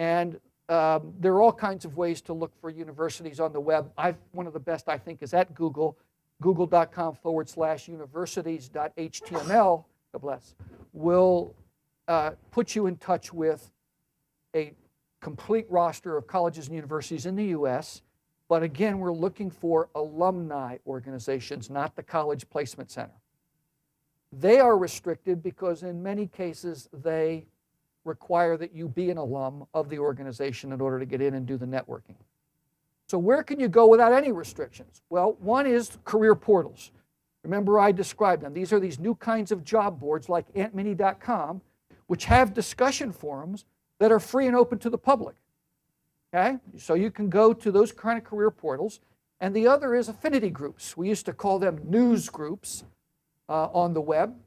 And there are all kinds of ways to look for universities on the web. One of the best, I think, is at Google, google.com/universities.html, God bless, will put you in touch with a complete roster of colleges and universities in the U.S., but again, we're looking for alumni organizations, not the College Placement Center. They are restricted because in many cases they require that you be an alum of the organization in order to get in and do the networking. So where can you go without any restrictions? Well, one is career portals. Remember I described them. These are these new kinds of job boards like antmini.com, which have discussion forums that are free and open to the public. Okay? So you can go to those kind of career portals. And the other is affinity groups. We used to call them news groups on the web.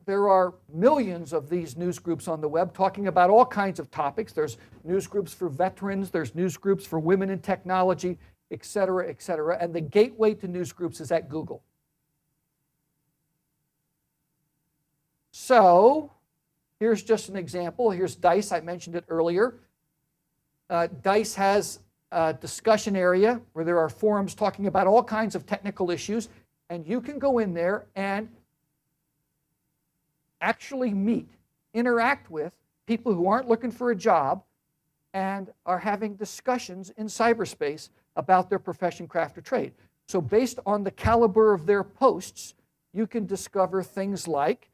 There are millions of these news groups on the web talking about all kinds of topics. There's news groups for veterans, there's news groups for women in technology, et cetera, et cetera. And the gateway to news groups is at Google. So here's just an example. Here's DICE, I mentioned it earlier. DICE has a discussion area where there are forums talking about all kinds of technical issues, and you can go in there and actually meet, interact with people who aren't looking for a job and are having discussions in cyberspace about their profession, craft, or trade. So based on the caliber of their posts, you can discover things like,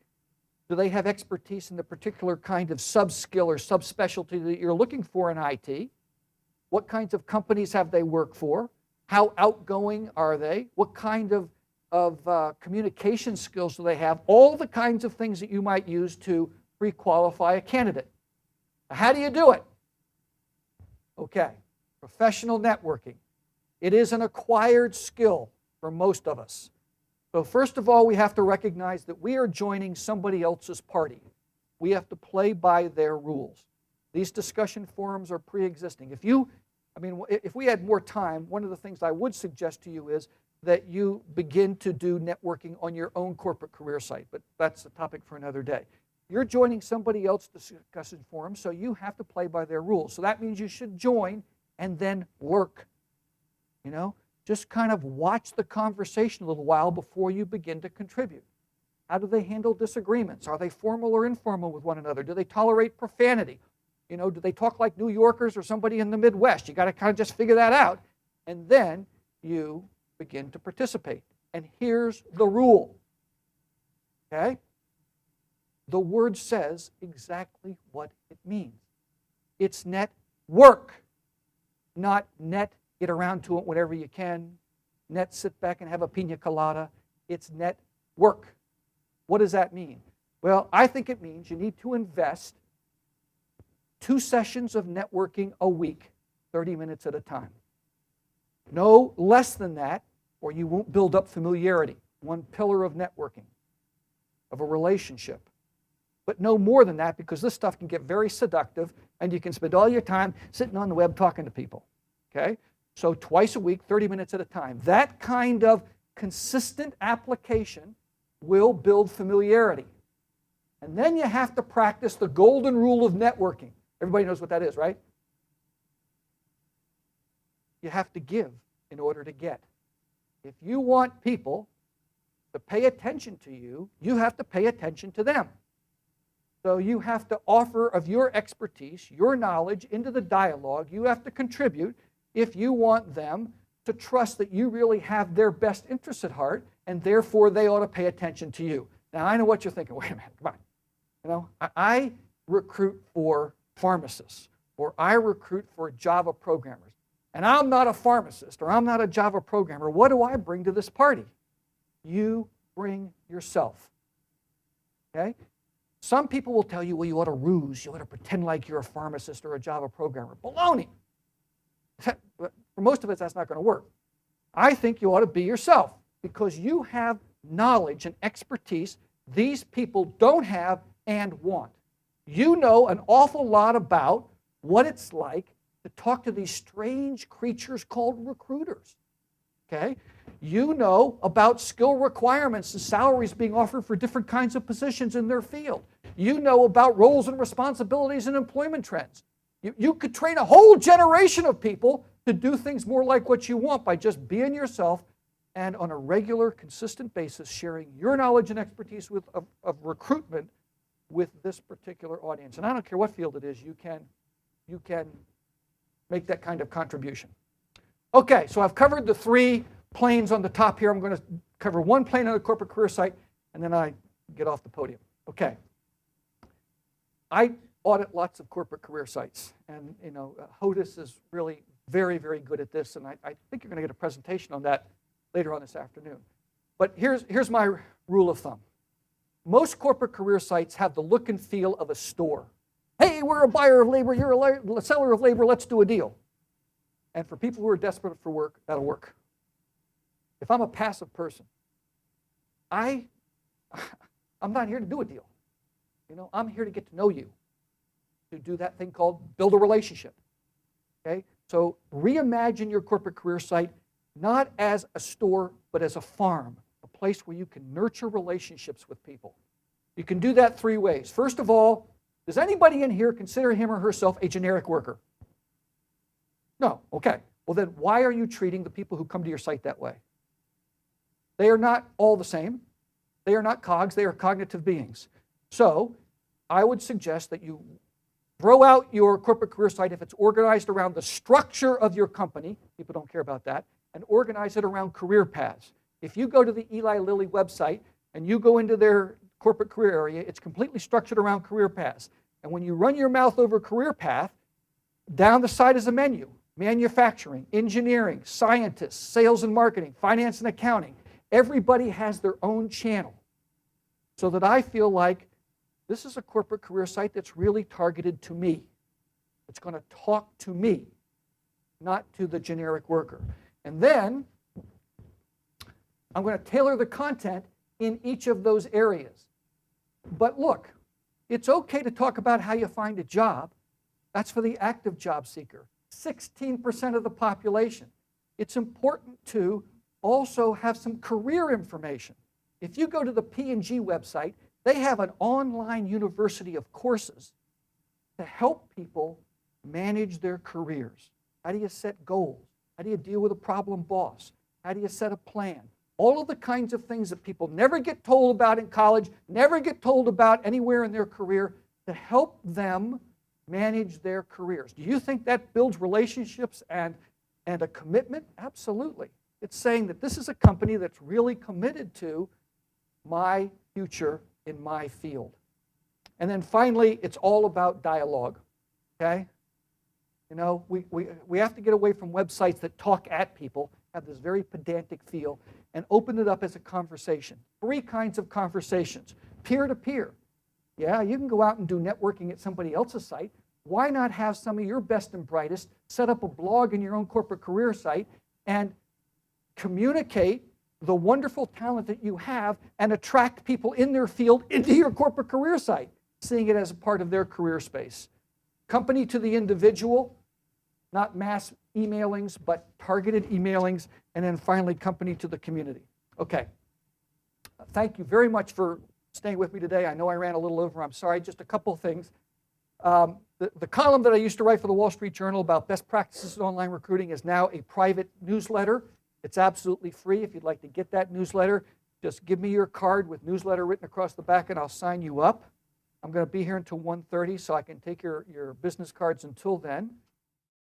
do they have expertise in the particular kind of sub-skill or subspecialty that you're looking for in IT? What kinds of companies have they worked for? How outgoing are they? What kind of communication skills do they have? All the kinds of things that you might use to pre-qualify a candidate. How do you do it? Okay, professional networking. It is an acquired skill for most of us. So first of all, we have to recognize that we are joining somebody else's party. We have to play by their rules. These discussion forums are pre-existing. If we had more time, one of the things I would suggest to you is that you begin to do networking on your own corporate career site, but that's a topic for another day. You're joining somebody else's discussion forum, so you have to play by their rules. So that means you should join and then lurk. Just kind of watch the conversation a little while before you begin to contribute. How do they handle disagreements? Are they formal or informal with one another? Do they tolerate profanity? Do they talk like New Yorkers or somebody in the Midwest? You got to kind of just figure that out. And then you begin to participate. And here's the rule. Okay? The word says exactly what it means. It's network, not net get around to it whenever you can. Net sit back and have a pina colada. It's network. What does that mean? Well, I think it means you need to invest 2 sessions of networking a week, 30 minutes at a time. No less than that, or you won't build up familiarity. One pillar of networking, of a relationship. But no more than that, because this stuff can get very seductive, and you can spend all your time sitting on the web talking to people. Okay? So twice a week, 30 minutes at a time. That kind of consistent application will build familiarity. And then you have to practice the golden rule of networking. Everybody knows what that is, right? You have to give in order to get. If you want people to pay attention to you, you have to pay attention to them. So you have to offer of your expertise, your knowledge into the dialogue. You have to contribute if you want them to trust that you really have their best interests at heart, and therefore they ought to pay attention to you. Now, I know what you're thinking. Wait a minute, come on. I recruit for pharmacists, or I recruit for Java programmers, and I'm not a pharmacist, or I'm not a Java programmer. What do I bring to this party? You bring yourself. Okay? Some people will tell you, well, you ought to ruse, you ought to pretend like you're a pharmacist or a Java programmer. Baloney! For most of us, that's not going to work. I think you ought to be yourself, because you have knowledge and expertise these people don't have and want. You know an awful lot about what it's like to talk to these strange creatures called recruiters. Okay? You know about skill requirements and salaries being offered for different kinds of positions in their field. You know about roles and responsibilities and employment trends. You could train a whole generation of people to do things more like what you want by just being yourself and on a regular, consistent basis sharing your knowledge and expertise of recruitment with this particular audience. And I don't care what field it is, you can make that kind of contribution. Okay, so I've covered the 3 planes on the top here. I'm going to cover one plane on the corporate career site, and then I get off the podium. Okay. I audit lots of corporate career sites, and Hodes is really very, very good at this, and I think you're going to get a presentation on that later on this afternoon. But here's my rule of thumb. Most corporate career sites have the look and feel of a store. Hey, we're a buyer of labor, you're a seller of labor, let's do a deal. And for people who are desperate for work, that'll work. If I'm a passive person, I'm not here to do a deal. I'm here to get to know you, to do that thing called build a relationship. Okay? So reimagine your corporate career site not as a store, but as a farm, a place where you can nurture relationships with people. You can do that 3 ways. First of all, does anybody in here consider him or herself a generic worker? No. Okay. Well, then why are you treating the people who come to your site that way? They are not all the same. They are not cogs. They are cognitive beings. So I would suggest that you throw out your corporate career site if it's organized around the structure of your company. People don't care about that. And organize it around career paths. If you go to the Eli Lilly website and you go into their corporate career area, it's completely structured around career paths. And when you run your mouth over career path, down the side is a menu. Manufacturing, engineering, scientists, sales and marketing, finance and accounting. Everybody has their own channel. So that I feel like this is a corporate career site that's really targeted to me. It's going to talk to me, not to the generic worker. And then I'm going to tailor the content in each of those areas. But look, it's okay to talk about how you find a job. That's for the active job seeker, 16% of the population. It's important to also have some career information. If you go to the P&G website, they have an online university of courses to help people manage their careers. How do you set goals? How do you deal with a problem boss? How do you set a plan? All of the kinds of things that people never get told about in college, never get told about anywhere in their career, to help them manage their careers. Do you think that builds relationships and a commitment? Absolutely. It's saying that this is a company that's really committed to my future in my field. And then finally, it's all about dialogue. Okay? We have to get away from websites that talk at people, have this very pedantic feel, and open it up as a conversation. 3 kinds of conversations. Peer-to-peer. Yeah, you can go out and do networking at somebody else's site. Why not have some of your best and brightest set up a blog in your own corporate career site and communicate the wonderful talent that you have and attract people in their field into your corporate career site, seeing it as a part of their career space. Company to the individual, not mass emailings, but targeted emailings, and then finally company to the community. Okay. Thank you very much for staying with me today. I know I ran a little over. I'm sorry. Just a couple of things. The column that I used to write for the Wall Street Journal about best practices in online recruiting is now a private newsletter. It's absolutely free. If you'd like to get that newsletter, just give me your card with newsletter written across the back and I'll sign you up. I'm going to be here until 1:30, so I can take your business cards until then.